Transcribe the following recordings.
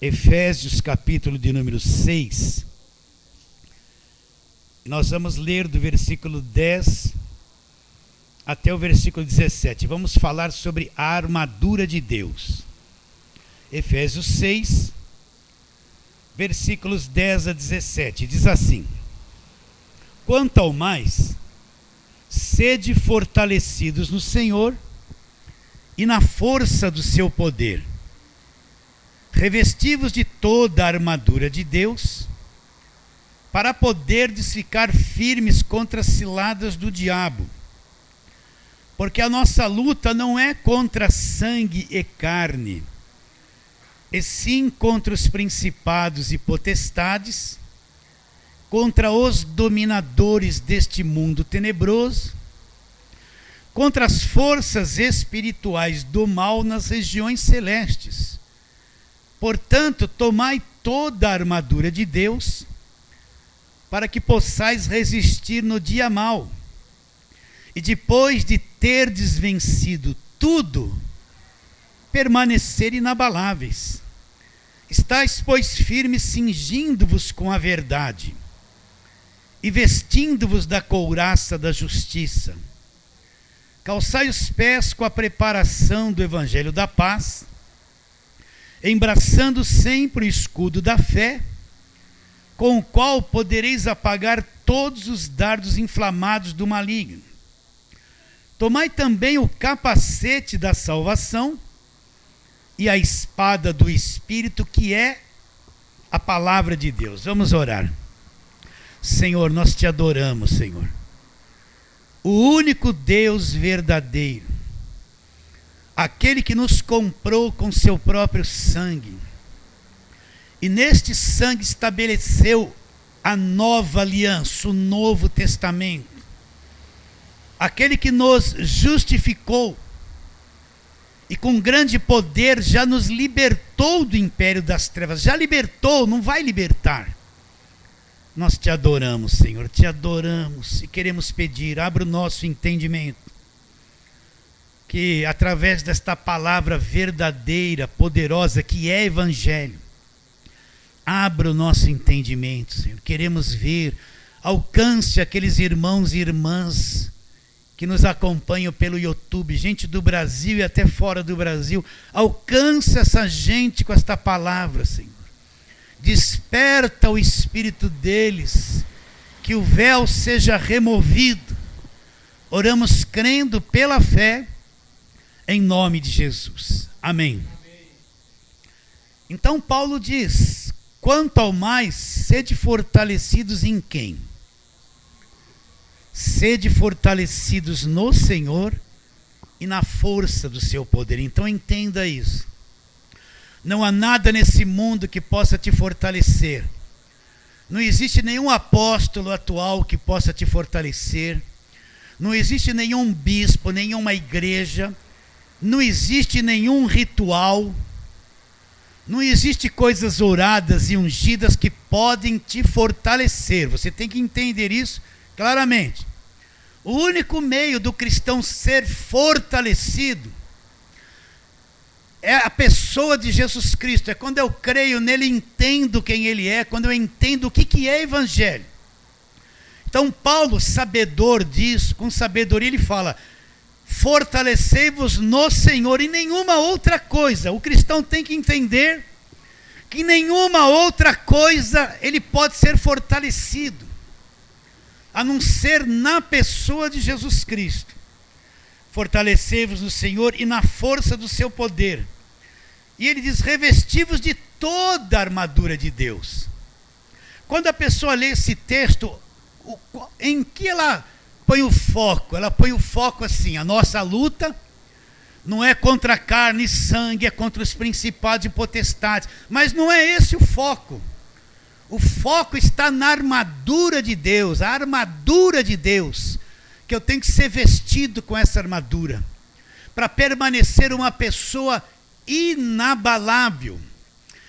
Efésios, capítulo de número 6. Nós vamos ler do versículo 10 até o versículo 17. Vamos falar sobre a armadura de Deus. Efésios 6, versículos 10 a 17. Diz assim: quanto ao mais, sede fortalecidos no Senhor e na força do seu poder. Revesti-vos de toda a armadura de Deus, para poderdes ficar firmes contra as ciladas do diabo. Porque a nossa luta não é contra sangue e carne, e sim contra os principados e potestades, contra os dominadores deste mundo tenebroso, contra as forças espirituais do mal nas regiões celestes. Portanto, tomai toda a armadura de Deus, para que possais resistir no dia mau, e depois de terdes vencido tudo, permanecer inabaláveis. Estais, pois, firmes, cingindo-vos com a verdade, e vestindo-vos da couraça da justiça. Calçai os pés com a preparação do evangelho da paz, embraçando sempre o escudo da fé, com o qual podereis apagar todos os dardos inflamados do maligno. Tomai também o capacete da salvação e a espada do Espírito, que é a palavra de Deus. Vamos orar. Senhor, nós te adoramos, Senhor. O único Deus verdadeiro, aquele que nos comprou com seu próprio sangue, e neste sangue estabeleceu a nova aliança, o Novo Testamento, aquele que nos justificou e com grande poder já nos libertou do império das trevas. Já libertou, não vai libertar. Nós te adoramos, Senhor, te adoramos e queremos pedir, abra o nosso entendimento, que através desta palavra verdadeira, poderosa, que é Evangelho, abra o nosso entendimento, Senhor. Queremos ver, alcance aqueles irmãos e irmãs que nos acompanham pelo YouTube, gente do Brasil e até fora do Brasil. Alcance essa gente com esta palavra, Senhor. Desperta o espírito deles, que o véu seja removido. Oramos crendo pela fé, em nome de Jesus. Amém. Então Paulo diz: quanto ao mais, sede fortalecidos em quem? Sede fortalecidos no Senhor e na força do seu poder. Então entenda isso. Não há nada nesse mundo que possa te fortalecer. Não existe nenhum apóstolo atual que possa te fortalecer. Não existe nenhum bispo, nenhuma igreja. Não existe nenhum ritual. Não existe coisas oradas e ungidas que podem te fortalecer. Você tem que entender isso claramente. O único meio do cristão ser fortalecido é a pessoa de Jesus Cristo. É quando eu creio nele, entendo quem ele é, quando eu entendo o que é evangelho. Então Paulo, sabedor disso, com sabedoria ele fala: fortalecei-vos no Senhor e nenhuma outra coisa. O cristão tem que entender que nenhuma outra coisa ele pode ser fortalecido, a não ser na pessoa de Jesus Cristo. Fortalecei-vos no Senhor e na força do seu poder. E ele diz: revesti-vos de toda a armadura de Deus. Quando a pessoa lê esse texto, em que ela põe o foco? Ela põe o foco assim: a nossa luta não é contra carne e sangue, é contra os principados e potestades. Mas não é esse o foco. O foco está na armadura de Deus, a armadura de Deus, que eu tenho que ser vestido com essa armadura, para permanecer uma pessoa inabalável.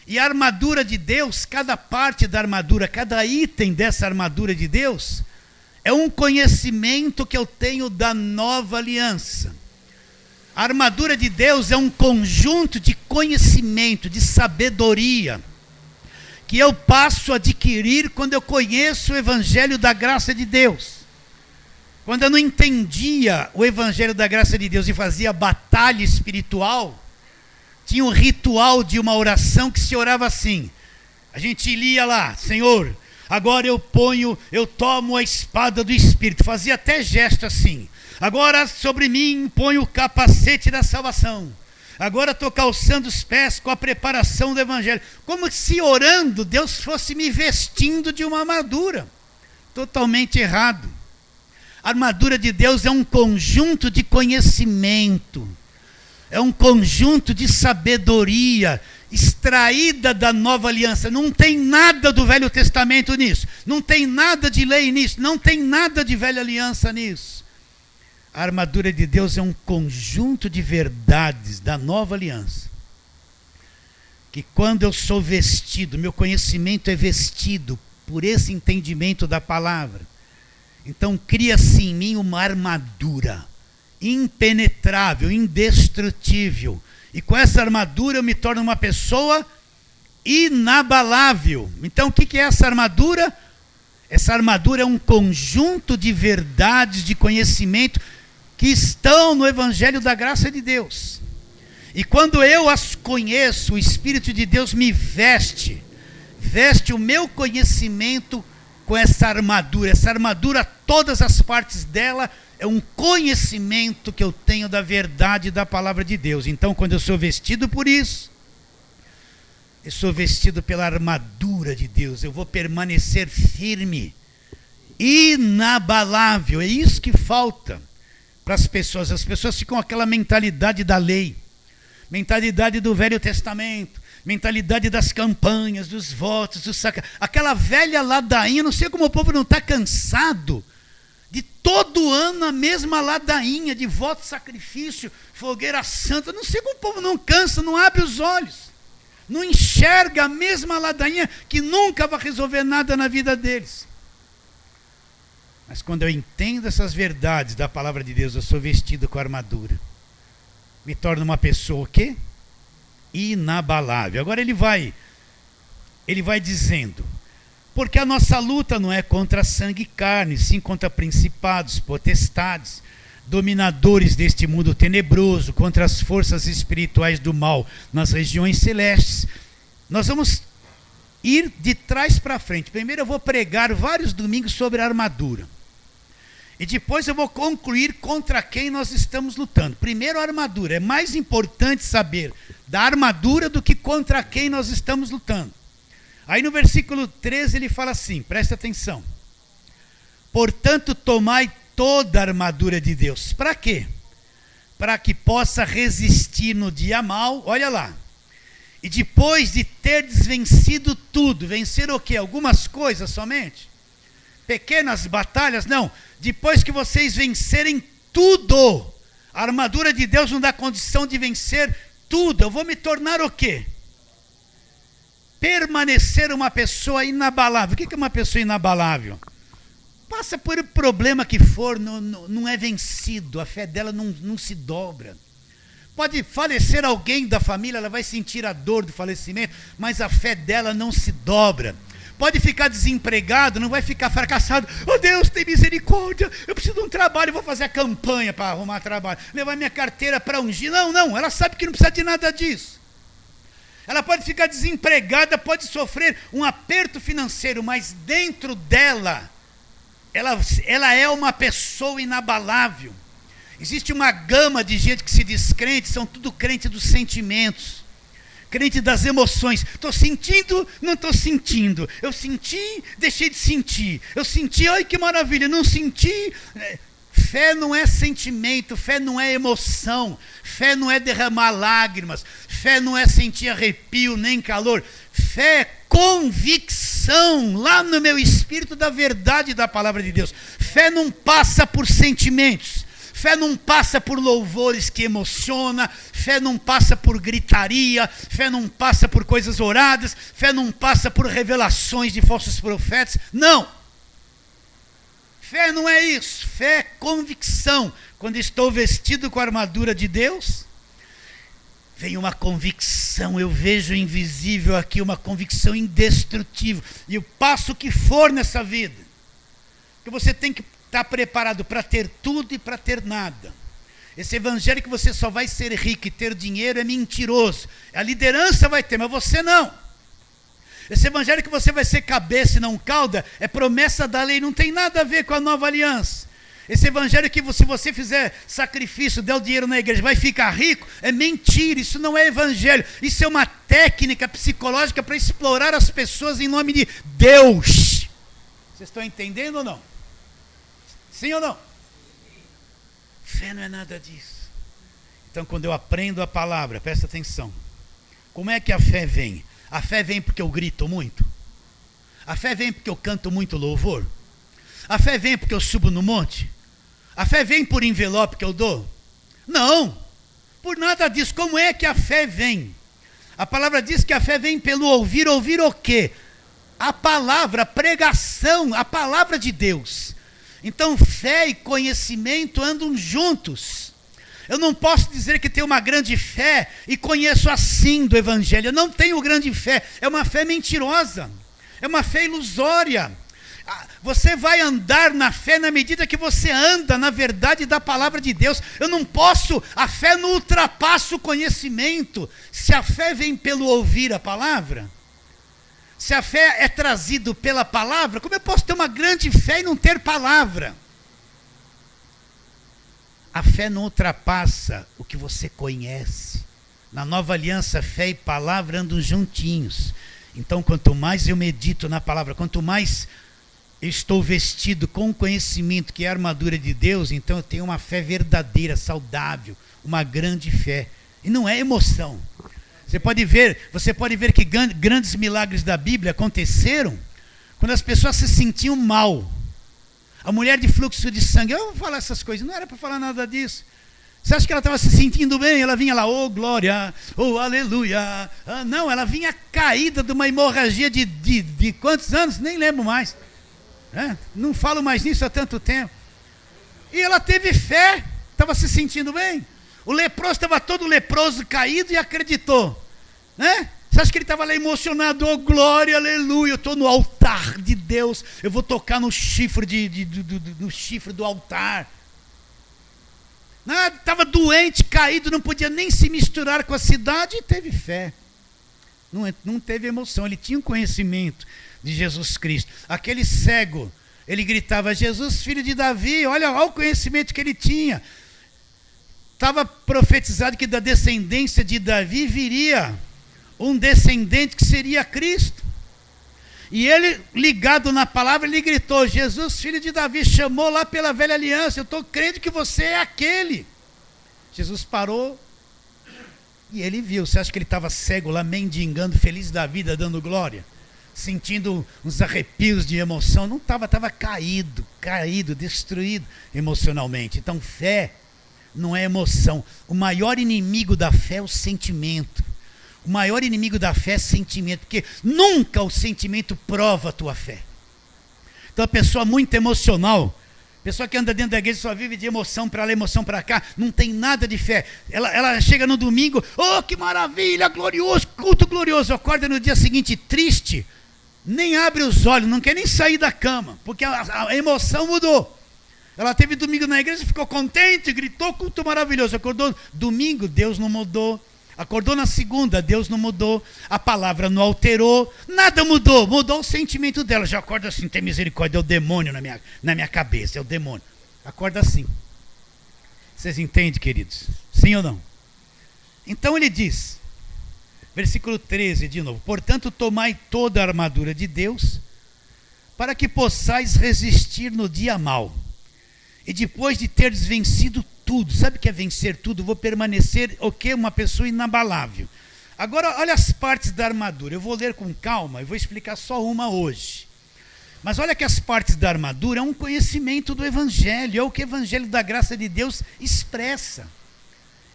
E a armadura de Deus, cada parte da armadura, cada item dessa armadura de Deus, é um conhecimento que eu tenho da nova aliança. A armadura de Deus é um conjunto de conhecimento, de sabedoria, que eu passo a adquirir quando eu conheço o Evangelho da graça de Deus. Quando eu não entendia o Evangelho da graça de Deus e fazia batalha espiritual, tinha um ritual de uma oração que se orava assim. A gente lia lá: Senhor, agora eu tomo a espada do Espírito. Fazia até gesto assim. Agora sobre mim ponho o capacete da salvação. Agora estou calçando os pés com a preparação do Evangelho. Como se orando Deus fosse me vestindo de uma armadura. Totalmente errado. A armadura de Deus é um conjunto de conhecimento. É um conjunto de sabedoria extraída da nova aliança. Não tem nada do Velho Testamento nisso. Não tem nada de lei nisso. Não tem nada de velha aliança nisso. A armadura de Deus é um conjunto de verdades da nova aliança. Que quando eu sou vestido, meu conhecimento é vestido por esse entendimento da palavra. Então cria-se em mim uma armadura impenetrável, indestrutível. E com essa armadura eu me torno uma pessoa inabalável. Então o que é essa armadura? Essa armadura é um conjunto de verdades, de conhecimento que estão no Evangelho da graça de Deus. E quando eu as conheço, o Espírito de Deus me veste o meu conhecimento com essa armadura. Essa armadura, todas as partes dela, é um conhecimento que eu tenho da verdade da palavra de Deus. Então, quando eu sou vestido por isso, eu sou vestido pela armadura de Deus. Eu vou permanecer firme, inabalável. É isso que falta para as pessoas. As pessoas ficam com aquela mentalidade da lei, mentalidade do Velho Testamento, mentalidade das campanhas, dos votos, aquela velha ladainha. Não sei como o povo não está cansado de todo ano a mesma ladainha de voto, sacrifício, fogueira santa. Não sei como o povo não cansa, não abre os olhos, não enxerga a mesma ladainha que nunca vai resolver nada na vida deles. Mas quando eu entendo essas verdades da palavra de Deus, eu sou vestido com a armadura. Me torno uma pessoa o quê? Inabalável. Agora ele vai dizendo: porque a nossa luta não é contra sangue e carne, sim contra principados, potestades, dominadores deste mundo tenebroso, contra as forças espirituais do mal nas regiões celestes. Nós vamos ir de trás para frente. Primeiro eu vou pregar vários domingos sobre a armadura. E depois eu vou concluir contra quem nós estamos lutando. Primeiro a armadura. É mais importante saber da armadura do que contra quem nós estamos lutando. Aí no versículo 13 ele fala assim, presta atenção: portanto tomai toda a armadura de Deus. Para quê? Para que possa resistir no dia mau. Olha lá. E depois de terdes vencido tudo. Vencer o quê? Algumas coisas somente? Pequenas batalhas? Não. Depois que vocês vencerem tudo, a armadura de Deus não dá condição de vencer tudo. Eu vou me tornar o quê? Permanecer uma pessoa inabalável. O que é uma pessoa inabalável? Passa por problema que for, não é vencido. A fé dela não se dobra. Pode falecer alguém da família, ela vai sentir a dor do falecimento, mas a fé dela não se dobra. Pode ficar desempregado, não vai ficar fracassado. Oh Deus, tem misericórdia, eu preciso de um trabalho, vou fazer a campanha para arrumar trabalho, levar minha carteira para ungir. Não, ela sabe que não precisa de nada disso. Ela pode ficar desempregada, pode sofrer um aperto financeiro, mas dentro dela, ela é uma pessoa inabalável. Existe uma gama de gente que se diz crente, são tudo crente dos sentimentos. Crente das emoções. Estou sentindo, não estou sentindo. Eu senti, deixei de sentir. Eu senti, ai que maravilha. Não senti. Fé não é sentimento, fé não é emoção. Fé não é derramar lágrimas. Fé não é sentir arrepio nem calor. Fé é convicção lá no meu espírito da verdade da palavra de Deus. Fé não passa por sentimentos. Fé não passa por louvores que emociona, fé não passa por gritaria, fé não passa por coisas oradas, fé não passa por revelações de falsos profetas. Não! Fé não é isso. Fé é convicção. Quando estou vestido com a armadura de Deus, vem uma convicção. Eu vejo o invisível aqui, uma convicção indestrutível. E eu passo o que for nessa vida. Porque você tem que estar preparado para ter tudo e para ter nada. Esse evangelho que você só vai ser rico e ter dinheiro é mentiroso. A liderança vai ter, mas você não. Esse evangelho que você vai ser cabeça e não cauda é promessa da lei, não tem nada a ver com a nova aliança. Esse evangelho que se você fizer sacrifício, der o dinheiro na igreja, vai ficar rico, é mentira, isso não é evangelho. Isso é uma técnica psicológica para explorar as pessoas em nome de Deus. Vocês estão entendendo ou não? Sim ou não? Fé não é nada disso. Então, quando eu aprendo a palavra, presta atenção. Como é que a fé vem? A fé vem porque eu grito muito? A fé vem porque eu canto muito louvor? A fé vem porque eu subo no monte? A fé vem por envelope que eu dou? Não, por nada disso. Como é que a fé vem? A palavra diz que a fé vem pelo ouvir. Ouvir o quê? A palavra, a pregação, a palavra de Deus. Então fé e conhecimento andam juntos. Eu não posso dizer que tenho uma grande fé e conheço assim do evangelho. Eu não tenho grande fé, é uma fé mentirosa, é uma fé ilusória. Você vai andar na fé na medida que você anda na verdade da palavra de Deus. Eu não posso, a fé não ultrapassa o conhecimento. Se a fé vem pelo ouvir a palavra, se a fé é trazida pela palavra, como eu posso ter uma grande fé e não ter palavra? A fé não ultrapassa o que você conhece. Na nova aliança, fé e palavra andam juntinhos. Então, quanto mais eu medito na palavra, quanto mais eu estou vestido com o conhecimento que é a armadura de Deus, então eu tenho uma fé verdadeira, saudável, uma grande fé. E não é emoção. Você pode ver que grandes milagres da Bíblia aconteceram quando as pessoas se sentiam mal. A mulher de fluxo de sangue, eu vou falar essas coisas, não era para falar nada disso. Você acha que ela estava se sentindo bem? Ela vinha lá, oh glória, oh aleluia. Não, ela vinha caída de uma hemorragia de quantos anos? Nem lembro mais. Não falo mais nisso há tanto tempo. E ela teve fé, estava se sentindo bem. O leproso estava todo leproso, caído e acreditou. Você acha que ele estava lá emocionado? Oh glória, aleluia, eu estou no altar de Deus, eu vou tocar no chifre, no chifre do altar. Estava doente, caído, não podia nem se misturar com a cidade e teve fé. Não teve emoção, ele tinha um conhecimento de Jesus Cristo. Aquele cego, ele gritava, Jesus, filho de Davi, olha o conhecimento que ele tinha. Estava profetizado que da descendência de Davi viria um descendente que seria Cristo. E ele, ligado na palavra, ele gritou, Jesus, filho de Davi, chamou lá pela velha aliança, eu estou crendo que você é aquele. Jesus parou e ele viu. Você acha que ele estava cego lá, mendigando, feliz da vida, dando glória? Sentindo uns arrepios de emoção? Não estava, estava caído, destruído emocionalmente. Então fé não é emoção. O maior inimigo da fé é o sentimento. O maior inimigo da fé é sentimento, porque nunca o sentimento prova a tua fé. Então a pessoa muito emocional, pessoa que anda dentro da igreja só vive de emoção para lá, emoção para cá, não tem nada de fé. Ela chega no domingo, oh que maravilha, glorioso, culto glorioso, acorda no dia seguinte triste, nem abre os olhos, não quer nem sair da cama, porque a emoção mudou. Ela teve domingo na igreja, ficou contente, gritou, culto maravilhoso, acordou domingo, Deus não mudou. Acordou na segunda, Deus não mudou, a palavra não alterou, nada mudou, mudou o sentimento dela. Já acorda assim, tem misericórdia, é o demônio na minha cabeça, é o demônio. Acorda assim. Vocês entendem, queridos? Sim ou não? Então ele diz, versículo 13 de novo, portanto tomai toda a armadura de Deus, para que possais resistir no dia mau. E depois de teres vencido tudo, sabe o que é vencer tudo? Vou permanecer, uma pessoa inabalável. Agora, olha as partes da armadura. Eu vou ler com calma e vou explicar só uma hoje. Mas olha que as partes da armadura é um conhecimento do Evangelho, é o que o Evangelho da graça de Deus expressa.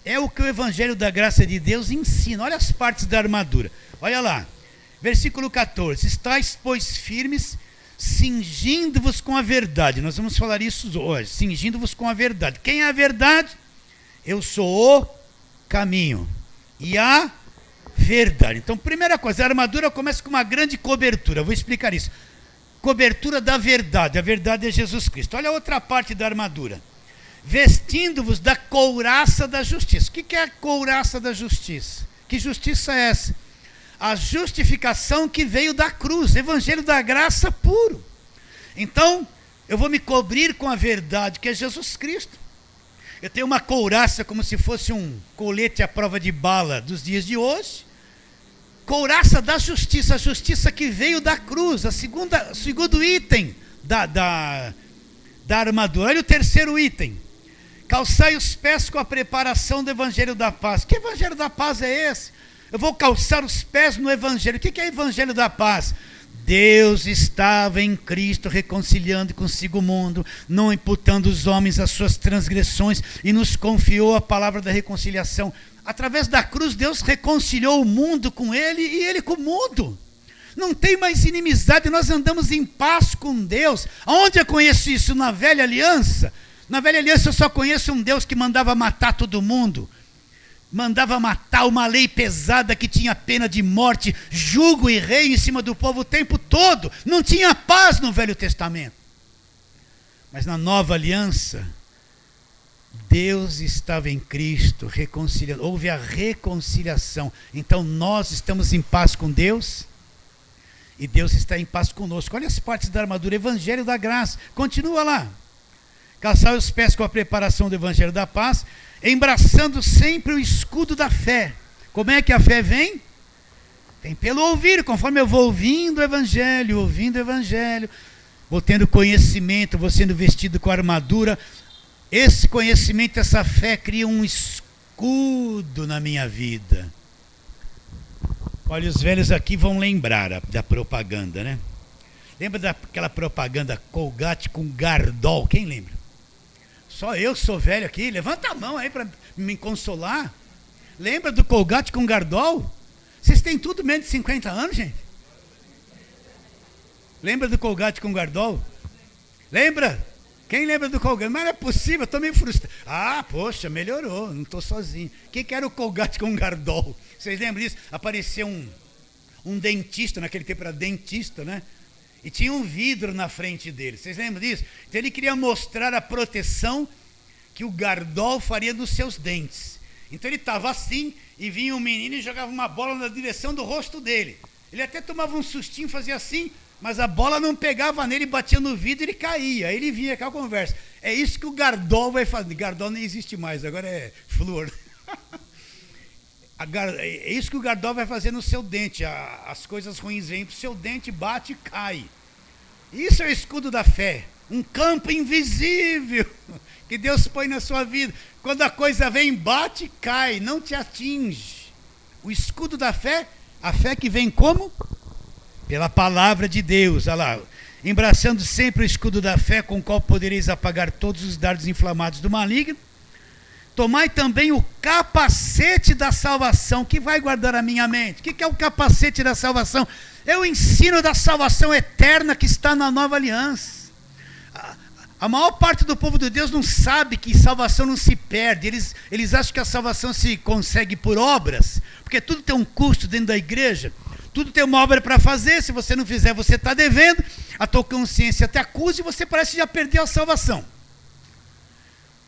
É o que o Evangelho da graça de Deus ensina. Olha as partes da armadura. Olha lá, versículo 14. Estais, pois, firmes, cingindo-vos com a verdade. Nós vamos falar isso hoje, cingindo-vos com a verdade. Quem é a verdade? Eu sou o caminho e a verdade. Então, primeira coisa, a armadura começa com uma grande cobertura. Eu vou explicar isso. Cobertura da verdade. A verdade é Jesus Cristo. Olha a outra parte da armadura. Vestindo-vos da couraça da justiça. O que é a couraça da justiça? Que justiça é essa? A justificação que veio da cruz, evangelho da graça puro. Então, eu vou me cobrir com a verdade, que é Jesus Cristo. Eu tenho uma couraça como se fosse um colete à prova de bala dos dias de hoje. Couraça da justiça, a justiça que veio da cruz, segundo item da armadura. Olha o terceiro item. Calçai os pés com a preparação do evangelho da paz. Que evangelho da paz é esse? Eu vou calçar os pés no evangelho. O que é evangelho da paz? Deus estava em Cristo reconciliando consigo o mundo, não imputando os homens as suas transgressões, e nos confiou a palavra da reconciliação. Através da cruz, Deus reconciliou o mundo com ele e ele com o mundo. Não tem mais inimizade, nós andamos em paz com Deus. Aonde eu conheço isso? Na velha aliança? Na velha aliança eu só conheço um Deus que mandava matar todo mundo. Mandava matar, uma lei pesada que tinha pena de morte, jugo e rei em cima do povo o tempo todo. Não tinha paz no Velho Testamento. Mas na nova aliança, Deus estava em Cristo, reconciliando. Houve a reconciliação. Então nós estamos em paz com Deus e Deus está em paz conosco. Olha as partes da armadura, evangelho da graça. Continua lá. Calçai os pés com a preparação do evangelho da paz, embraçando sempre o escudo da fé. Como é que a fé vem? Vem pelo ouvir, conforme eu vou ouvindo o evangelho, vou tendo conhecimento, vou sendo vestido com a armadura. Esse conhecimento, essa fé cria um escudo na minha vida. Olha, os velhos aqui vão lembrar da propaganda, né? Lembra daquela propaganda Colgate com Gardol? Quem lembra? Só eu sou velho aqui. Levanta a mão aí para me consolar. Lembra do Colgate com Gardol? Vocês têm tudo menos de 50 anos, gente? Lembra do Colgate com Gardol? Lembra? Quem lembra do Colgate? Mas não é possível, eu estou meio frustrado. Ah, poxa, melhorou, não estou sozinho. Quem que era o Colgate com Gardol? Vocês lembram disso? Apareceu um dentista, naquele tempo era dentista, né? E tinha um vidro na frente dele. Vocês lembram disso? Então ele queria mostrar a proteção que o Gardol faria nos seus dentes. Então ele estava assim, e vinha um menino e jogava uma bola na direção do rosto dele. Ele até tomava um sustinho, fazia assim, mas a bola não pegava nele, batia no vidro e ele caía. Aí ele vinha com a conversa. É isso que o Gardol vai fazer. Gardol nem existe mais, agora é flúor. É isso que o Gardol vai fazer no seu dente. As coisas ruins vêm para o seu dente, bate e cai. Isso é o escudo da fé. Um campo invisível que Deus põe na sua vida. Quando a coisa vem, bate e cai, não te atinge. O escudo da fé, a fé que vem como? Pela palavra de Deus. Olha lá. Embraçando sempre o escudo da fé, com o qual podereis apagar todos os dardos inflamados do maligno. Tomai também o capacete da salvação, que vai guardar a minha mente. O que é o capacete da salvação? É o ensino da salvação eterna que está na nova aliança. A maior parte do povo de Deus não sabe que salvação não se perde. Eles acham que a salvação se consegue por obras, porque tudo tem um custo dentro da igreja. Tudo tem uma obra para fazer. Se você não fizer, você está devendo. A tua consciência te acusa e você parece que já perdeu a salvação.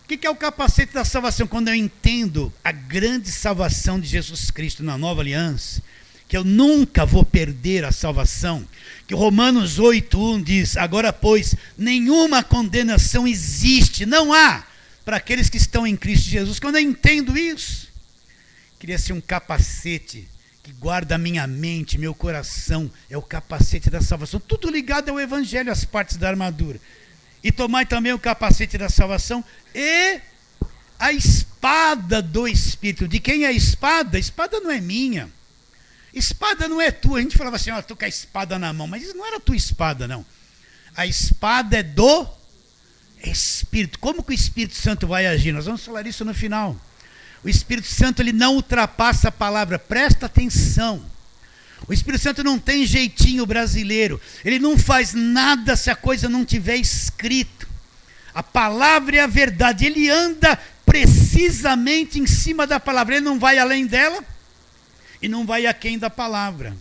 O que é o capacete da salvação? Quando eu entendo a grande salvação de Jesus Cristo na nova aliança, que eu nunca vou perder a salvação, que Romanos 8:1 diz: agora pois, nenhuma condenação existe, não há, para aqueles que estão em Cristo Jesus. Quando eu entendo isso, queria ser um capacete que guarda a minha mente, meu coração, é o capacete da salvação, tudo ligado ao evangelho, as partes da armadura. E tomai também o capacete da salvação e a espada do Espírito. De quem é a espada? A espada não é minha. Espada não é tua. A gente falava assim, ó, tu com a espada na mão. Mas isso não era a tua espada, não. A espada é do Espírito. Como que o Espírito Santo vai agir? Nós vamos falar isso no final. O Espírito Santo, ele não ultrapassa a palavra. Presta atenção. O Espírito Santo não tem jeitinho brasileiro. Ele não faz nada se a coisa não tiver escrito. A palavra é a verdade. Ele anda precisamente em cima da palavra. Ele não vai além dela e não vai aquém da palavra.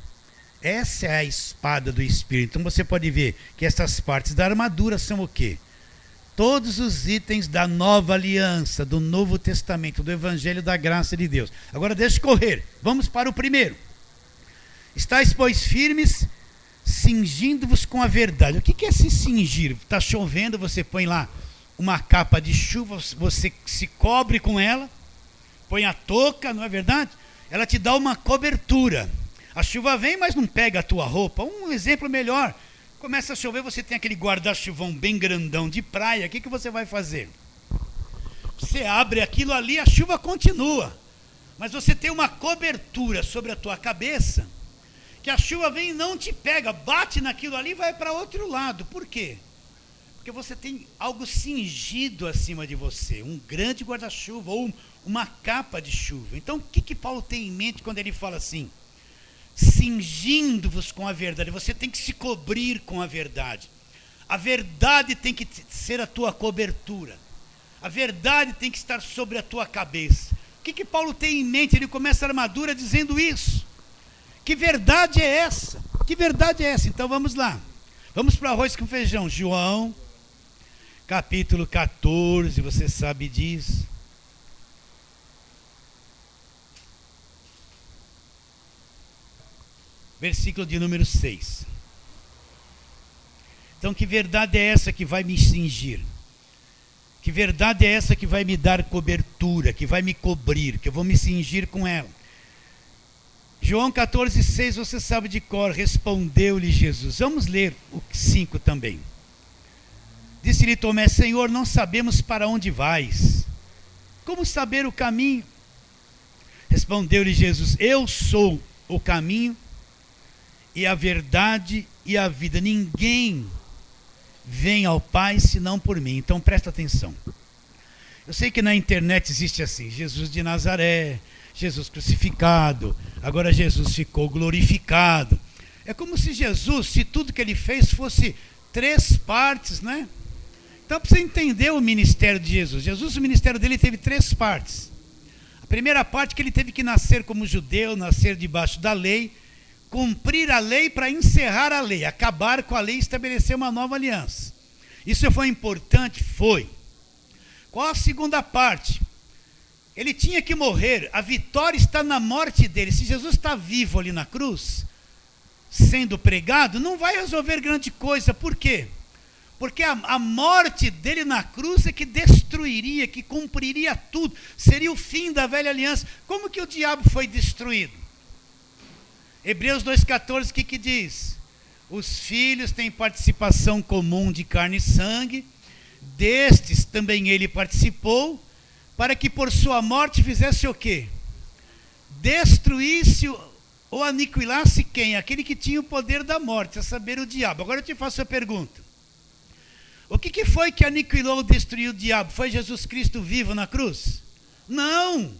Essa é a espada do Espírito. Então você pode ver que essas partes da armadura são o quê? Todos os itens da nova aliança, do Novo Testamento, do Evangelho da Graça de Deus. Agora deixa correr. Vamos para o primeiro. Estais, pois, firmes, cingindo-vos com a verdade. O que é se cingir? Está chovendo, você põe lá uma capa de chuva, você se cobre com ela, põe a touca, não é verdade? Ela te dá uma cobertura. A chuva vem, mas não pega a tua roupa. Um exemplo melhor. Começa a chover, você tem aquele guarda-chuvão bem grandão de praia. O que você vai fazer? Você abre aquilo ali, a chuva continua. Mas você tem uma cobertura sobre a tua cabeça, que a chuva vem e não te pega, bate naquilo ali e vai para outro lado. Por quê? Porque você tem algo cingido acima de você, um grande guarda-chuva ou uma capa de chuva. Então, o que Paulo tem em mente quando ele fala assim? Cingindo-vos com a verdade. Você tem que se cobrir com a verdade. A verdade tem que ser a tua cobertura. A verdade tem que estar sobre a tua cabeça. O que Paulo tem em mente? Ele começa a armadura dizendo isso. Que verdade é essa? Que verdade é essa? Então vamos lá. Vamos para o arroz com feijão. João, capítulo 14, você sabe disso. Versículo de número 6. Então, que verdade é essa que vai me cingir? Que verdade é essa que vai me dar cobertura, que vai me cobrir, que eu vou me cingir com ela? João 14, 6, você sabe de cor. Respondeu-lhe Jesus. Vamos ler o 5 também. Disse-lhe Tomé: Senhor, não sabemos para onde vais. Como saber o caminho? Respondeu-lhe Jesus: Eu sou o caminho e a verdade e a vida. Ninguém vem ao Pai senão por mim. Então presta atenção. Eu sei que na internet existe assim: Jesus de Nazaré, Jesus crucificado, agora Jesus ficou glorificado. É como se Jesus, se tudo que ele fez fosse 3 partes, né? Então, para você entender o ministério de Jesus, o ministério dele teve 3 partes. A primeira parte, que ele teve que nascer como judeu, nascer debaixo da lei, cumprir a lei para encerrar a lei, acabar com a lei e estabelecer uma nova aliança. Isso foi importante? Foi. Qual a segunda parte? Ele tinha que morrer, a vitória está na morte dele. Se Jesus está vivo ali na cruz, sendo pregado, não vai resolver grande coisa. Por quê? Porque a morte dele na cruz é que destruiria, que cumpriria tudo. Seria o fim da velha aliança. Como que o diabo foi destruído? Hebreus 2,14, o que diz? Os filhos têm participação comum de carne e sangue, destes também ele participou, para que por sua morte fizesse o quê? Destruísse ou aniquilasse quem? Aquele que tinha o poder da morte, a saber, o diabo. Agora eu te faço a pergunta. O que foi que aniquilou ou destruiu o diabo? Foi Jesus Cristo vivo na cruz? Não!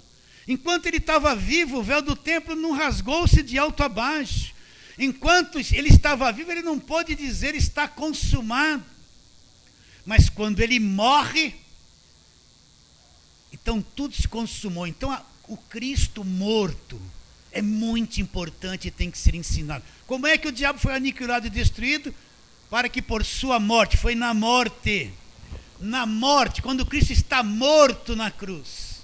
Enquanto ele estava vivo, o véu do templo não rasgou-se de alto a baixo. Enquanto ele estava vivo, ele não pôde dizer está consumado. Mas quando ele morre, então tudo se consumou. Então o Cristo morto é muito importante e tem que ser ensinado. Como é que o diabo foi aniquilado e destruído? Para que por sua morte, foi na morte, quando Cristo está morto na cruz.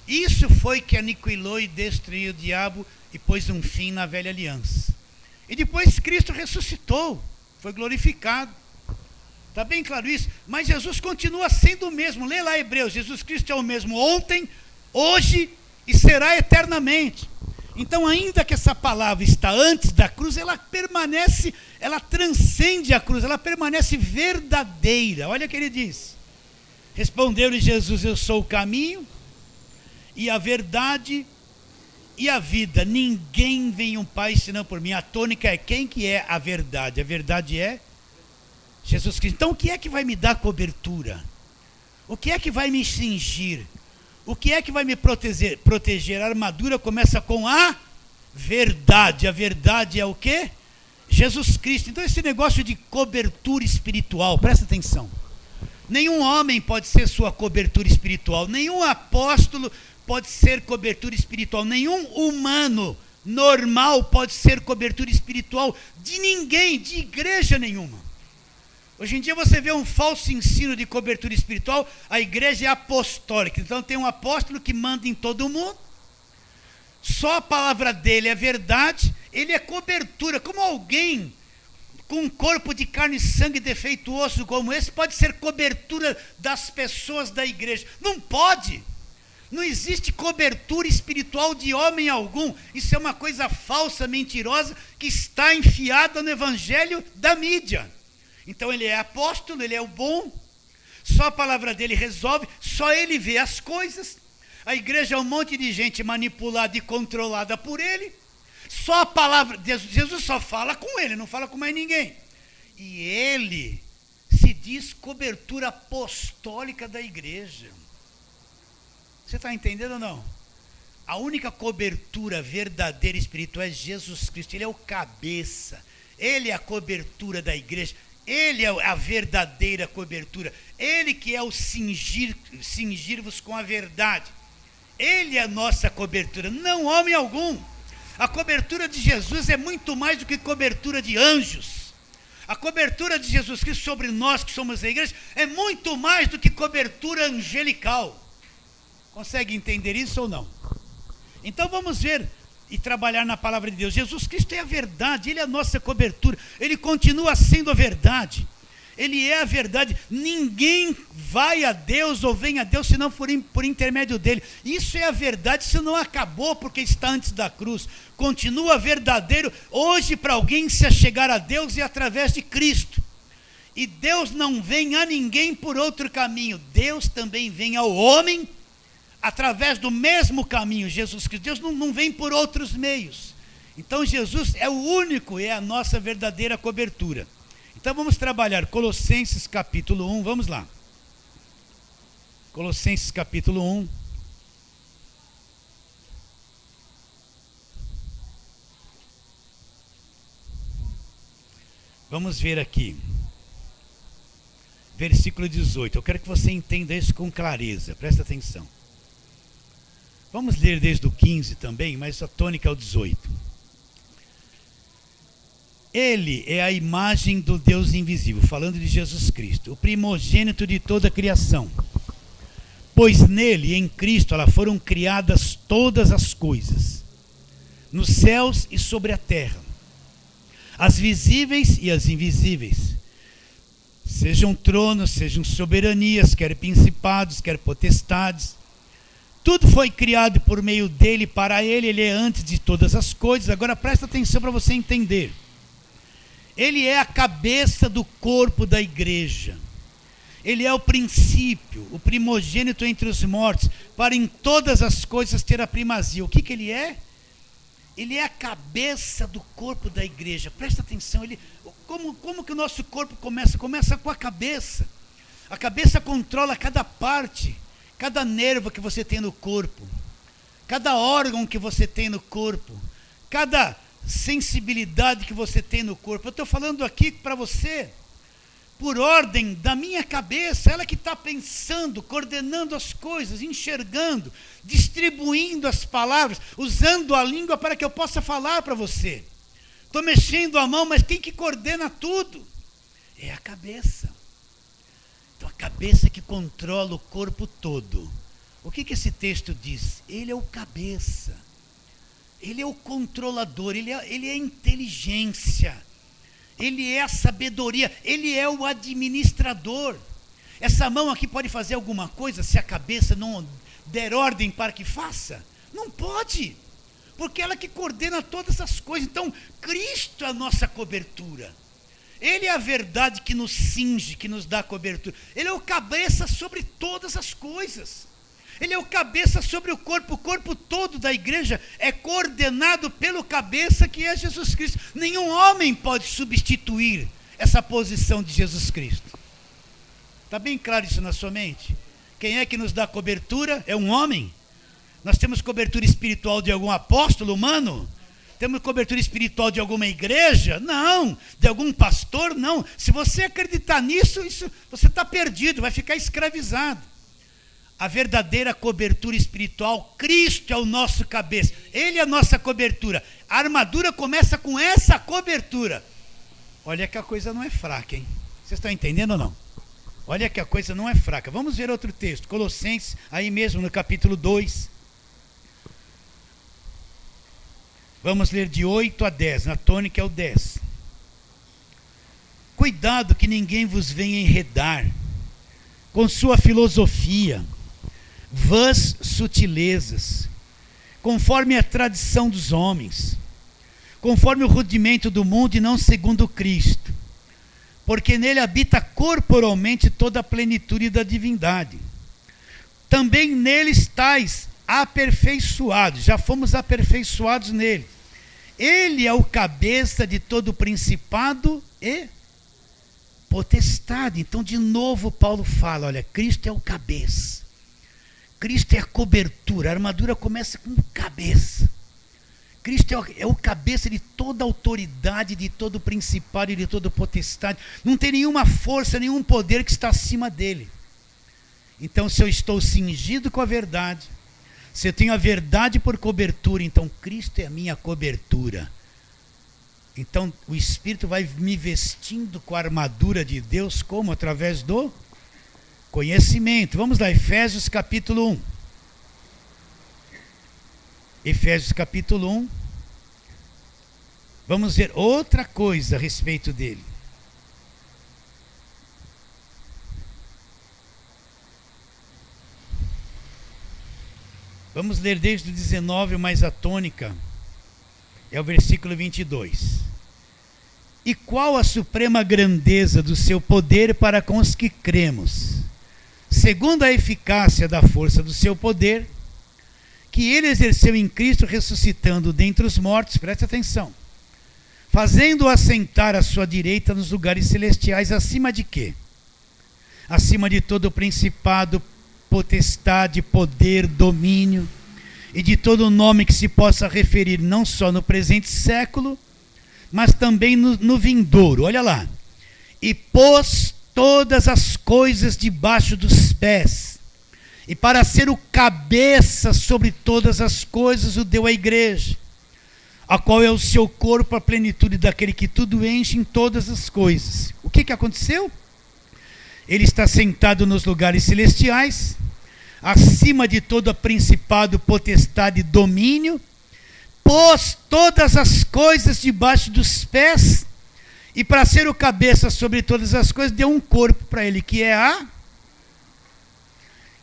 Isso foi que aniquilou e destruiu o diabo e pôs um fim na velha aliança. E depois Cristo ressuscitou, foi glorificado. Está bem claro isso? Mas Jesus continua sendo o mesmo. Lê lá Hebreus, Jesus Cristo é o mesmo ontem, hoje e será eternamente. Então, ainda que essa palavra está antes da cruz, ela permanece, ela transcende a cruz, ela permanece verdadeira. Olha o que ele diz. Respondeu-lhe Jesus: Eu sou o caminho e a verdade e a vida. Ninguém vem ao Pai senão por mim. A tônica é quem que é a verdade? A verdade é Jesus Cristo. Então, o que é que vai me dar cobertura? O que é que vai me cingir? O que é que vai me proteger? A armadura começa com a verdade. A verdade é o quê? Jesus Cristo. Então esse negócio de cobertura espiritual, presta atenção. Nenhum homem pode ser sua cobertura espiritual, nenhum apóstolo pode ser cobertura espiritual, nenhum humano normal pode ser cobertura espiritual de ninguém, de igreja nenhuma. Hoje em dia você vê um falso ensino de cobertura espiritual, a igreja é apostólica, então tem um apóstolo que manda em todo mundo, só a palavra dele é verdade, ele é cobertura. Como alguém com um corpo de carne e sangue defeituoso como esse pode ser cobertura das pessoas da igreja? Não pode. Não existe cobertura espiritual de homem algum. Isso é uma coisa falsa, mentirosa, que está enfiada no evangelho da mídia. Então ele é apóstolo, ele é o bom, só a palavra dele resolve, só ele vê as coisas. A igreja é um monte de gente manipulada e controlada por ele. Só a palavra, Jesus só fala com ele, não fala com mais ninguém. E ele se diz cobertura apostólica da igreja. Você está entendendo ou não? A única cobertura verdadeira espiritual é Jesus Cristo. Ele é o cabeça. Ele é a cobertura da igreja. Ele é a verdadeira cobertura. Ele que é o cingir-vos com a verdade. Ele é a nossa cobertura, não homem algum. A cobertura de Jesus é muito mais do que cobertura de anjos. A cobertura de Jesus Cristo sobre nós que somos a igreja é muito mais do que cobertura angelical. Consegue entender isso ou não? Então vamos ver e trabalhar na palavra de Deus. Jesus Cristo é a verdade, ele é a nossa cobertura, ele continua sendo a verdade. Ele é a verdade. Ninguém vai a Deus ou vem a Deus se não for por intermédio dele. Isso é a verdade, isso não acabou porque está antes da cruz. Continua verdadeiro hoje para alguém se chegar a Deus e através de Cristo. E Deus não vem a ninguém por outro caminho. Deus também vem ao homem através do mesmo caminho, Jesus Cristo. Deus não vem por outros meios. Então Jesus é o único, é a nossa verdadeira cobertura. Então vamos trabalhar Colossenses capítulo 1, vamos lá. Colossenses capítulo 1. Vamos ver aqui. Versículo 18. Eu quero que você entenda isso com clareza, presta atenção. Vamos ler desde o 15 também, mas a tônica é o 18. Ele é a imagem do Deus invisível, falando de Jesus Cristo, o primogênito de toda a criação. Pois nele, em Cristo, foram criadas todas as coisas, nos céus e sobre a terra, as visíveis e as invisíveis, sejam tronos, sejam soberanias, quer principados, quer potestades. Tudo foi criado por meio dele, para ele, ele é antes de todas as coisas. Agora presta atenção para você entender. Ele é a cabeça do corpo da igreja. Ele é o princípio, o primogênito entre os mortos, para em todas as coisas ter a primazia. O que ele é? Ele é a cabeça do corpo da igreja. Presta atenção, como que o nosso corpo começa? Começa com a cabeça. A cabeça controla cada parte, cada nervo que você tem no corpo, cada órgão que você tem no corpo, cada sensibilidade que você tem no corpo. Eu estou falando aqui para você, por ordem da minha cabeça, ela que está pensando, coordenando as coisas, enxergando, distribuindo as palavras, usando a língua para que eu possa falar para você. Estou mexendo a mão, mas quem que coordena tudo? É a cabeça. Então a cabeça que controla o corpo todo. O que esse texto diz? Ele é o cabeça. Ele é o controlador, ele é a inteligência, ele é a sabedoria, ele é o administrador. Essa mão aqui pode fazer alguma coisa se a cabeça não der ordem para que faça? Não pode, porque ela que coordena todas as coisas. Então, Cristo é a nossa cobertura. Ele é a verdade que nos cinge, que nos dá cobertura. Ele é o cabeça sobre todas as coisas. Ele é o cabeça sobre o corpo todo da igreja é coordenado pelo cabeça que é Jesus Cristo. Nenhum homem pode substituir essa posição de Jesus Cristo. Está bem claro isso na sua mente? Quem é que nos dá cobertura? É um homem? Nós temos cobertura espiritual de algum apóstolo humano? Temos cobertura espiritual de alguma igreja? Não. De algum pastor? Não. Se você acreditar nisso, você está perdido, vai ficar escravizado. A verdadeira cobertura espiritual, Cristo é o nosso cabeça. Ele é a nossa cobertura. A armadura começa com essa cobertura. Olha que a coisa não é fraca, hein? Vocês estão entendendo ou não? Olha que a coisa não é fraca. Vamos ver outro texto. Colossenses, aí mesmo no capítulo 2. Vamos ler de 8 a 10. Na tônica é o 10. Cuidado que ninguém vos venha enredar com sua filosofia, vãs sutilezas, conforme a tradição dos homens, conforme o rudimento do mundo e não segundo Cristo, porque nele habita corporalmente toda a plenitude da divindade. Também nele estáis aperfeiçoados, já fomos aperfeiçoados nele. Ele é o cabeça de todo o principado e potestade. Então, de novo, Paulo fala, olha, Cristo é o cabeça. Cristo é a cobertura, a armadura começa com cabeça. Cristo é o cabeça de toda autoridade, de todo principado e de toda potestade. Não tem nenhuma força, nenhum poder que está acima dele. Então, se eu estou cingido com a verdade, se eu tenho a verdade por cobertura, então Cristo é a minha cobertura. Então, o Espírito vai me vestindo com a armadura de Deus, como? Através do conhecimento. Vamos lá, Efésios capítulo 1. Efésios capítulo 1. Vamos ver outra coisa a respeito dele. Vamos ler desde o 19, mais a tônica. É o versículo 22. E qual a suprema grandeza do seu poder para com os que cremos, segundo a eficácia da força do seu poder, que ele exerceu em Cristo, ressuscitando dentre os mortos, preste atenção, fazendo-o assentar à sua direita nos lugares celestiais, acima de quê? Acima de todo o principado, potestade, poder, domínio, e de todo nome que se possa referir, não só no presente século, mas também no vindouro. Olha lá. E pôs todas as coisas debaixo dos pés, e para ser o cabeça sobre todas as coisas o deu à igreja, a qual é o seu corpo, a plenitude daquele que tudo enche em todas as coisas. O que aconteceu? Ele está sentado nos lugares celestiais, acima de todo principado, potestade e domínio, pôs todas as coisas debaixo dos pés, e para ser o cabeça sobre todas as coisas, deu um corpo para ele, que é a...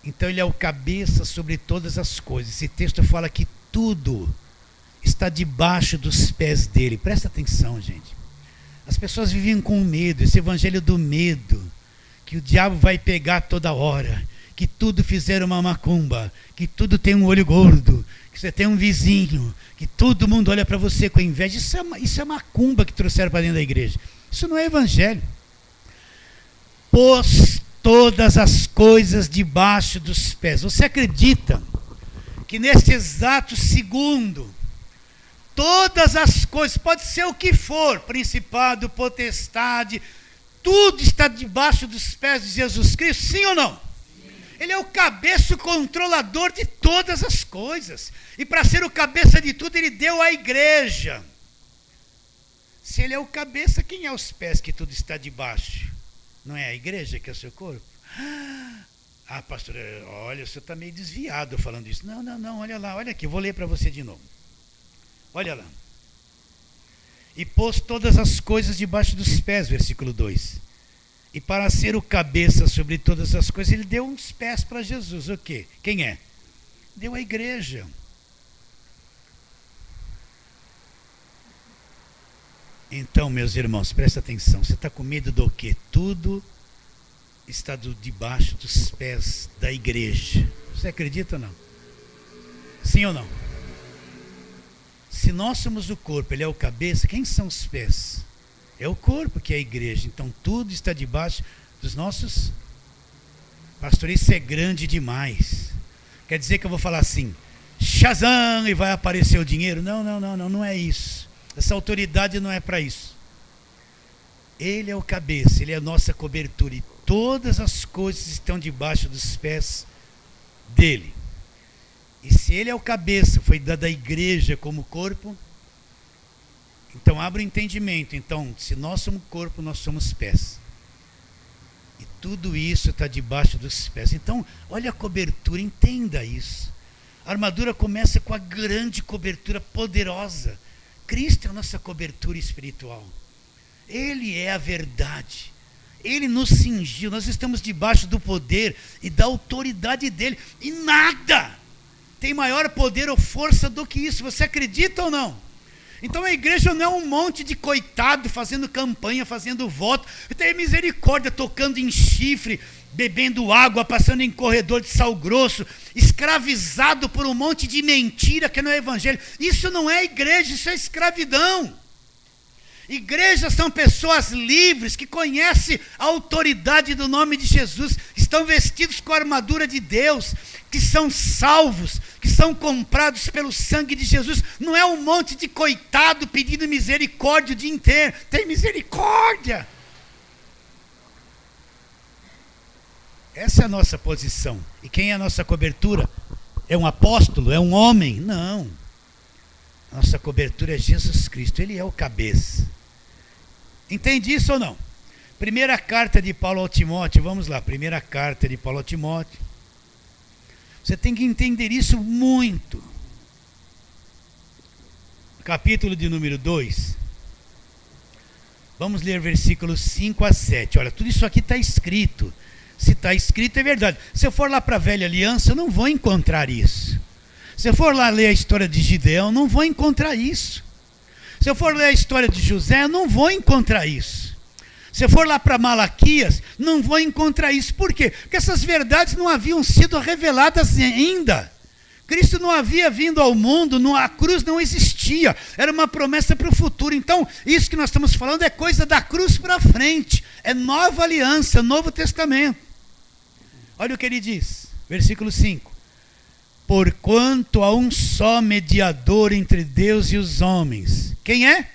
Então ele é o cabeça sobre todas as coisas. Esse texto fala que tudo está debaixo dos pés dele. Presta atenção, gente. As pessoas vivem com medo, esse evangelho do medo, que o diabo vai pegar toda hora, que tudo fizeram uma macumba, que tudo tem um olho gordo, que você tem um vizinho, que todo mundo olha para você com inveja. Isso é macumba que trouxeram para dentro da igreja. Isso não é evangelho. Pôs todas as coisas debaixo dos pés. Você acredita que neste exato segundo, todas as coisas, pode ser o que for, principado, potestade, tudo está debaixo dos pés de Jesus Cristo, sim ou não? Ele é o cabeça, o controlador de todas as coisas. E para ser o cabeça de tudo, ele deu à igreja. Se ele é o cabeça, quem é os pés que tudo está debaixo? Não é a igreja que é o seu corpo? Ah, pastor, olha, você está meio desviado falando isso. Não, olha lá, olha aqui, eu vou ler para você de novo. Olha lá. E pôs todas as coisas debaixo dos pés, versículo 2. E para ser o cabeça sobre todas as coisas, ele deu uns pés para Jesus. O quê? Quem é? Deu a igreja. Então, meus irmãos, presta atenção. Você está com medo do quê? Tudo está debaixo dos pés da igreja. Você acredita ou não? Sim ou não? Se nós somos o corpo, ele é o cabeça, quem são os pés? É o corpo que é a igreja. Então tudo está debaixo dos nossos... Pastor, isso é grande demais. Quer dizer que eu vou falar assim, Shazam, e vai aparecer o dinheiro. Não é isso. Essa autoridade não é para isso. Ele é o cabeça, ele é a nossa cobertura, e todas as coisas estão debaixo dos pés dele. E se ele é o cabeça, foi dado à igreja como corpo, então abre o entendimento. Então, se nós somos corpo, nós somos pés. E tudo isso está debaixo dos pés. Então, olha a cobertura, entenda isso. A armadura começa com a grande cobertura poderosa. Cristo é a nossa cobertura espiritual. Ele é a verdade. Ele nos cingiu. Nós estamos debaixo do poder e da autoridade dele. E nada tem maior poder ou força do que isso. Você acredita ou não? Então a igreja não é um monte de coitado fazendo campanha, fazendo voto. Tem misericórdia, tocando em chifre, bebendo água, passando em corredor de sal grosso, escravizado por um monte de mentira que não é evangelho. Isso não é igreja, isso é escravidão. Igrejas são pessoas livres que conhecem a autoridade do nome de Jesus, estão vestidos com a armadura de Deus, que são salvos, que são comprados pelo sangue de Jesus. Não é um monte de coitado pedindo misericórdia o dia inteiro. Tem misericórdia. Essa é a nossa posição. E quem é a nossa cobertura? É um apóstolo? É um homem? Não. Nossa cobertura é Jesus Cristo. Ele é o cabeça. Entende isso ou não? Primeira carta de Paulo ao Timóteo. Vamos lá. Primeira carta de Paulo ao Timóteo. Você tem que entender isso muito. Capítulo de número 2. Vamos ler versículos 5 a 7. Olha, tudo isso aqui está escrito. Se está escrito, é verdade. Se eu for lá para a velha aliança, eu não vou encontrar isso. Se eu for lá ler a história de Gideão, não vou encontrar isso. Se eu for ler a história de José, eu não vou encontrar isso. Se eu for lá para Malaquias, não vou encontrar isso. Por quê? Porque essas verdades não haviam sido reveladas ainda. Cristo não havia vindo ao mundo, a cruz não existia. Era uma promessa para o futuro. Então, isso que nós estamos falando é coisa da cruz para frente. É nova aliança, Novo Testamento. Olha o que ele diz, versículo 5. Porquanto há um só mediador entre Deus e os homens. Quem é?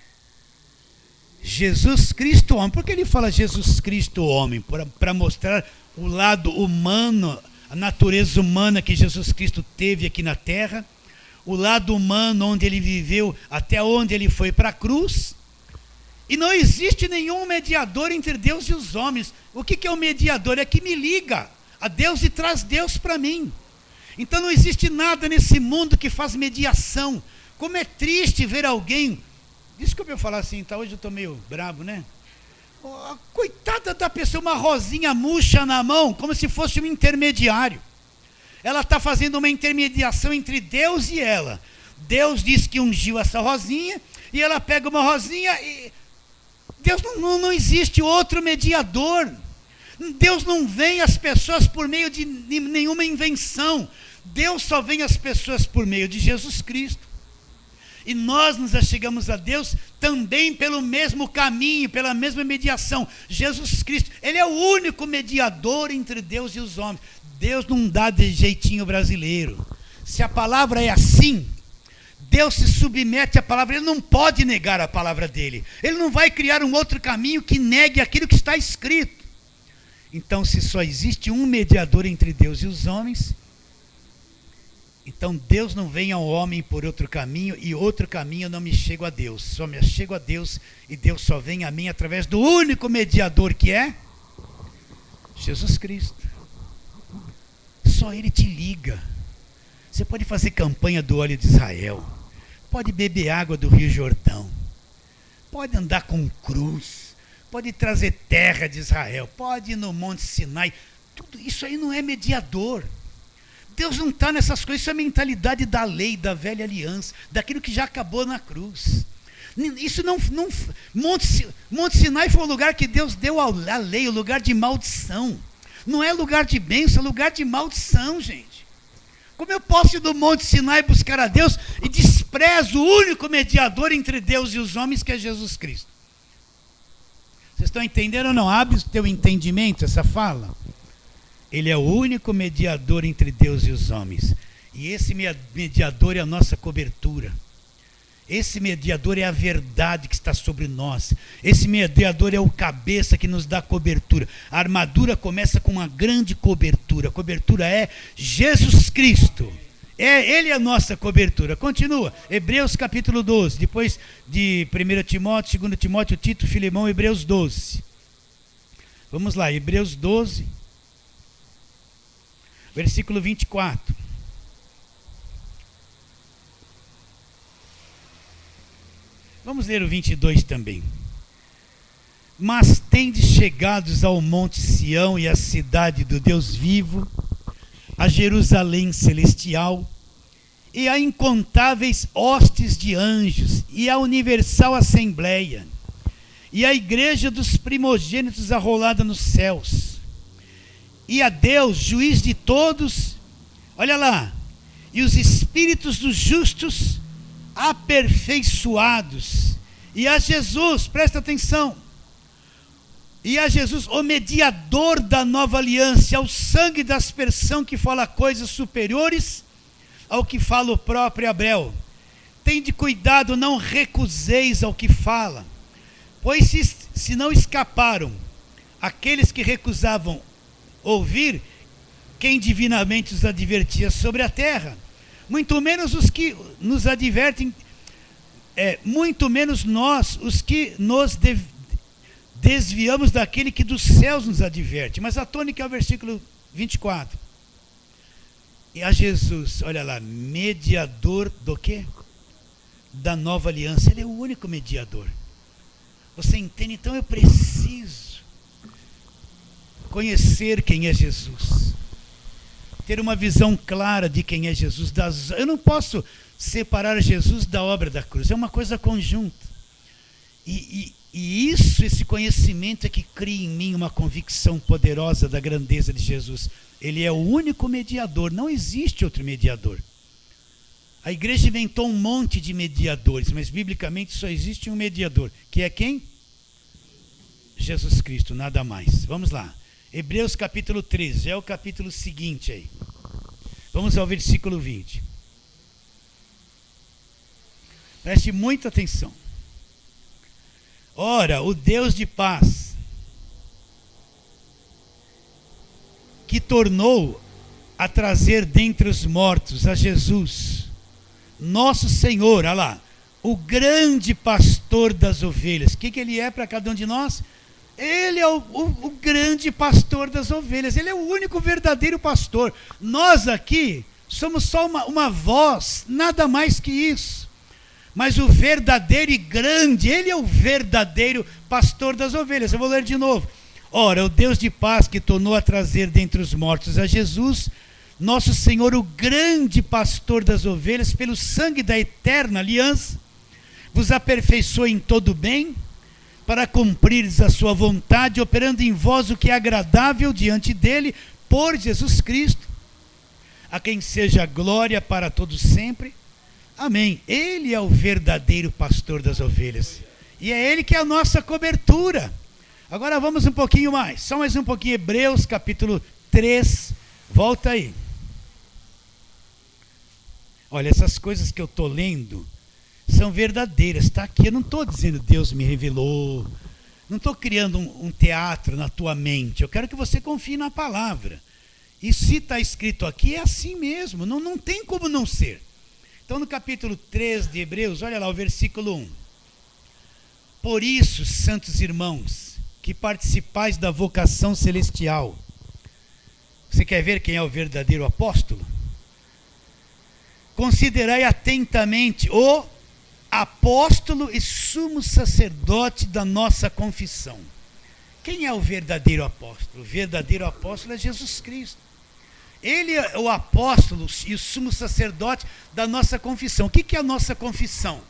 Jesus Cristo, homem. Por que ele fala Jesus Cristo, homem? Para mostrar o lado humano, a natureza humana que Jesus Cristo teve aqui na terra, o lado humano onde ele viveu, até onde ele foi para a cruz. E não existe nenhum mediador entre Deus e os homens. O que é o mediador? É que me liga a Deus e traz Deus para mim. Então não existe nada nesse mundo que faz mediação. Como é triste ver alguém, desculpa eu falar assim, tá? Hoje eu estou meio brabo, né? Oh, coitada da pessoa, uma rosinha murcha na mão, como se fosse um intermediário. Ela está fazendo uma intermediação entre Deus e ela. Deus diz que ungiu essa rosinha, e ela pega uma rosinha e... Deus não existe outro mediador. Deus não vem às pessoas por meio de nenhuma invenção. Deus só vem às pessoas por meio de Jesus Cristo. E nós nos achegamos a Deus também pelo mesmo caminho, pela mesma mediação. Jesus Cristo, Ele é o único mediador entre Deus e os homens. Deus não dá de jeitinho brasileiro. Se a palavra é assim, Deus se submete à palavra. Ele não pode negar a palavra dele. Ele não vai criar um outro caminho que negue aquilo que está escrito. Então, se só existe um mediador entre Deus e os homens, então Deus não vem ao homem por outro caminho, e outro caminho eu não me chego a Deus. Só me chego a Deus, e Deus só vem a mim através do único mediador, que é Jesus Cristo. Só Ele te liga. Você pode fazer campanha do óleo de Israel, pode beber água do Rio Jordão, pode andar com cruz, pode trazer terra de Israel, pode ir no Monte Sinai. Tudo isso aí não é mediador. Deus não está nessas coisas. Isso é a mentalidade da lei, da velha aliança, daquilo que já acabou na cruz. Isso não Monte Sinai foi o lugar que Deus deu a lei, o lugar de maldição. Não é lugar de bênção, é lugar de maldição, gente. Como eu posso ir do Monte Sinai buscar a Deus e desprezo o único mediador entre Deus e os homens, que é Jesus Cristo? Vocês estão entendendo ou não? Abre o teu entendimento essa fala. Ele é o único mediador entre Deus e os homens. E esse mediador é a nossa cobertura. Esse mediador é a verdade que está sobre nós. Esse mediador é o cabeça que nos dá cobertura. A armadura começa com uma grande cobertura. A cobertura é Jesus Cristo. Ele é a nossa cobertura. Continua. Hebreus capítulo 12. Depois de 1 Timóteo, 2 Timóteo, Tito, Filemão, Hebreus 12. Vamos lá, Hebreus 12, versículo 24. Vamos ler o 22 também. Mas tendes chegados ao monte Sião e à cidade do Deus vivo, a Jerusalém celestial, e a incontáveis hostes de anjos, e a universal assembleia, e a igreja dos primogênitos arrolada nos céus, e a Deus, juiz de todos, olha lá, e os espíritos dos justos aperfeiçoados, e a Jesus, presta atenção, e a Jesus, o mediador da nova aliança, ao sangue da aspersão que fala coisas superiores ao que fala o próprio Abel. Tende cuidado, não recuseis ao que fala, pois se não escaparam aqueles que recusavam ouvir quem divinamente os advertia sobre a terra, muito menos os que nos advertem, muito menos nós, os que nos desviamos daquele que dos céus nos adverte. Mas a tônica é o versículo 24. E a Jesus, olha lá, mediador do quê? Da nova aliança. Ele é o único mediador. Você entende? Então eu preciso conhecer quem é Jesus, ter uma visão clara de quem é Jesus. Eu não posso separar Jesus da obra da cruz, é uma coisa conjunta. E esse conhecimento é que cria em mim uma convicção poderosa da grandeza de Jesus. Ele é o único mediador, não existe outro mediador. A igreja inventou um monte de mediadores, mas biblicamente só existe um mediador, que é quem? Jesus Cristo, nada mais. Vamos lá. Hebreus capítulo 13, é o capítulo seguinte aí. Vamos ao versículo 20. Preste muita atenção. Ora, o Deus de paz, que tornou a trazer dentre os mortos a Jesus, nosso Senhor, olha lá, o grande pastor das ovelhas. O que ele é para cada um de nós? Ele é o grande pastor das ovelhas. Ele é o único verdadeiro pastor. Nós aqui somos só uma voz, nada mais que isso. Mas o verdadeiro e grande, ele é o verdadeiro pastor das ovelhas. Eu vou ler de novo. Ora, o Deus de paz que tornou a trazer dentre os mortos a Jesus, nosso Senhor, o grande pastor das ovelhas, pelo sangue da eterna aliança, vos aperfeiçoa em todo o bem, para cumprires a sua vontade, operando em vós o que é agradável diante dele, por Jesus Cristo, a quem seja glória para todos sempre. Amém. Ele é o verdadeiro pastor das ovelhas, e é ele que é a nossa cobertura. Agora vamos um pouquinho mais, só mais um pouquinho. Hebreus capítulo 3, volta aí. Olha, essas coisas que eu estou lendo são verdadeiras, está aqui. Eu não estou dizendo Deus me revelou, não estou criando um teatro na tua mente. Eu quero que você confie na palavra. E se está escrito aqui, é assim mesmo, não tem como não ser. Então no capítulo 3 de Hebreus, olha lá o versículo 1. Por isso, santos irmãos, que participais da vocação celestial. Você quer ver quem é o verdadeiro apóstolo? Considerai atentamente o apóstolo e sumo sacerdote da nossa confissão. Quem é o verdadeiro apóstolo? O verdadeiro apóstolo é Jesus Cristo. Ele é o apóstolo e o sumo sacerdote da nossa confissão. O que é a nossa confissão?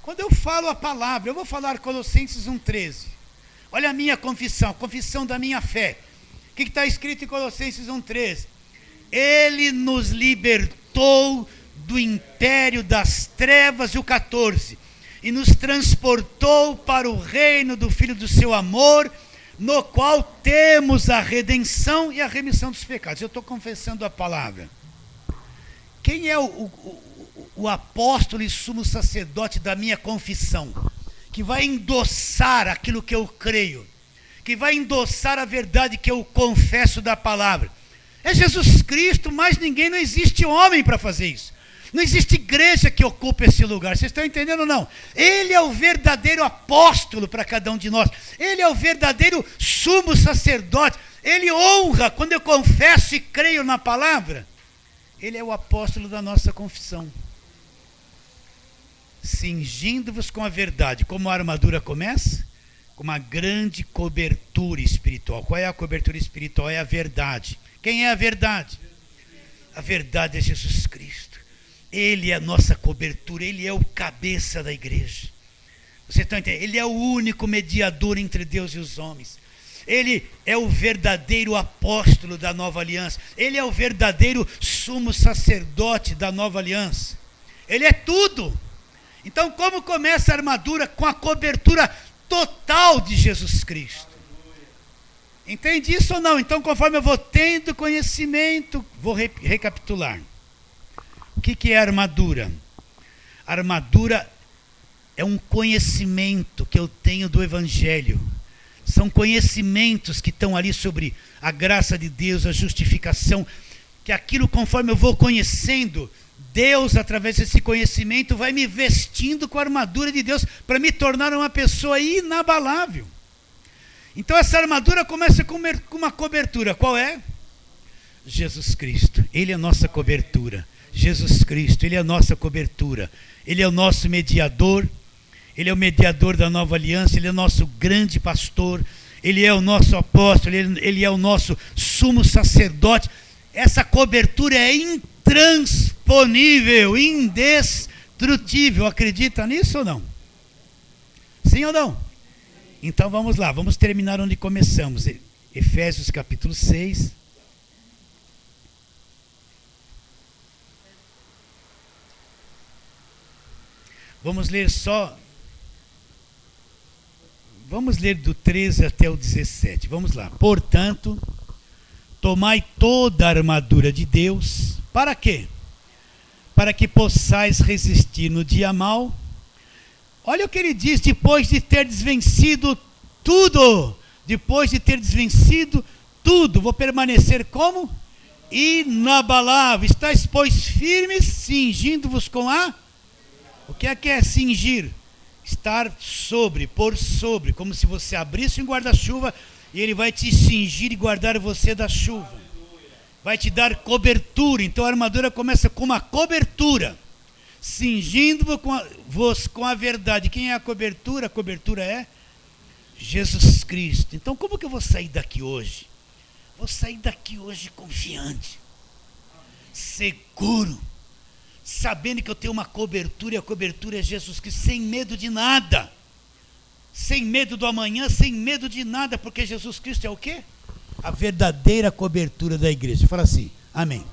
Quando eu falo a palavra, eu vou falar Colossenses 1,13. Olha a minha confissão, a confissão da minha fé. O que está escrito em Colossenses 1,13? Ele nos libertou do império das trevas, e o 14, e nos transportou para o reino do Filho do seu amor, no qual temos a redenção e a remissão dos pecados. Eu estou confessando a palavra. Quem é o apóstolo e sumo sacerdote da minha confissão? Que vai endossar aquilo que eu creio, que vai endossar a verdade que eu confesso da palavra. É Jesus Cristo, mais ninguém, não existe homem para fazer isso. Não existe igreja que ocupe esse lugar. Vocês estão entendendo ou não? Ele é o verdadeiro apóstolo para cada um de nós. Ele é o verdadeiro sumo sacerdote. Ele honra quando eu confesso e creio na palavra. Ele é o apóstolo da nossa confissão. Cingindo-vos com a verdade. Como a armadura começa? Com uma grande cobertura espiritual. Qual é a cobertura espiritual? É a verdade. Quem é a verdade? A verdade é Jesus Cristo. Ele é a nossa cobertura, ele é o cabeça da igreja. Você está entendendo? Ele é o único mediador entre Deus e os homens. Ele é o verdadeiro apóstolo da nova aliança. Ele é o verdadeiro sumo sacerdote da nova aliança. Ele é tudo. Então, como começa a armadura? Com a cobertura total de Jesus Cristo. Entende isso ou não? Então, conforme eu vou tendo conhecimento, vou recapitular. O que é armadura? A armadura é um conhecimento que eu tenho do Evangelho. São conhecimentos que estão ali sobre a graça de Deus, a justificação, que aquilo conforme eu vou conhecendo, Deus, através desse conhecimento, vai me vestindo com a armadura de Deus para me tornar uma pessoa inabalável. Então essa armadura começa com uma cobertura. Qual é? Jesus Cristo. Ele é a nossa cobertura. Jesus Cristo, ele é a nossa cobertura. Ele é o nosso mediador. Ele é o mediador da nova aliança. Ele é o nosso grande pastor. Ele é o nosso apóstolo. Ele é o nosso sumo sacerdote. Essa cobertura é intransponível, indestrutível. Acredita nisso ou não? Sim ou não? Então vamos lá, vamos terminar onde começamos. Efésios capítulo 6. Vamos ler do 13 até o 17. Vamos lá. Portanto, tomai toda a armadura de Deus. Para quê? Para que possais resistir no dia mau. Olha o que ele diz, depois de ter desvencido tudo. Depois de ter desvencido tudo, vou permanecer como? Inabalável. Estais, pois, firmes, cingindo-vos com a... O que é cingir? Estar sobre, pôr sobre, como se você abrisse um guarda-chuva e ele vai te cingir e guardar você da chuva. Vai te dar cobertura. Então a armadura começa com uma cobertura. Cingindo-vos com a verdade. Quem é a cobertura? A cobertura é Jesus Cristo. Então como que eu vou sair daqui hoje? Vou sair daqui hoje confiante, seguro, sabendo que eu tenho uma cobertura, e a cobertura é Jesus Cristo, sem medo de nada, sem medo do amanhã, sem medo de nada, porque Jesus Cristo é o quê? A verdadeira cobertura da igreja. Fala assim, amém.